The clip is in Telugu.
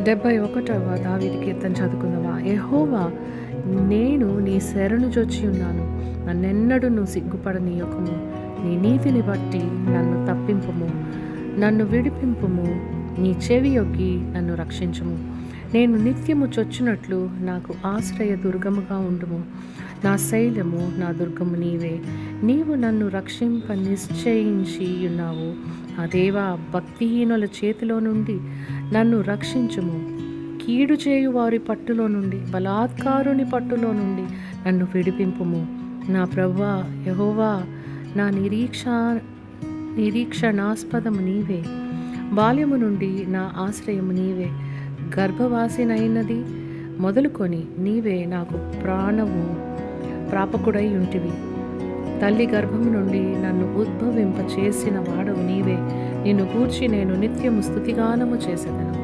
71వ దావీదు కీర్తన చదువుకుందామా. యెహోవా, నేను నీ శరణు జొచ్చి ఉన్నాను, నన్నెన్నడూ నువ్వు సిగ్గుపడనీయకుము. నీ నీతిని బట్టి నన్ను తప్పింపుము, నన్ను విడిపింపుము, నీ చెవి యొగ్గి నన్ను రక్షించుము. నేను నిత్యము చొచ్చినట్లు నాకు ఆశ్రయ దుర్గముగా ఉండుము. నా శైలము, నా దుర్గము నీవే. నీవు నన్ను రక్షింప నిశ్చయించి ఉన్నావు. నా దేవా, భక్తిహీనుల చేతిలో నుండి నన్ను రక్షించుము. కీడు చేయు వారి పట్టులో నుండి, బలాత్కారుని పట్టులో నుండి నన్ను విడిపింపుము. నా ప్రభువా యెహోవా, నా నిరీక్షణాస్పదము నీవే. బాల్యము నుండి నా ఆశ్రయము నీవే. గర్భవాసినైనది మొదలుకొని నీవే నాకు ప్రాణము ప్రాపకుడై ఉంటివి. తల్లి గర్భము నుండి నన్ను ఉద్భవింప చేసిన వాడవు నీవే. నిన్ను గూర్చి నేను నిత్యము స్తుతిగానము చేసేదను.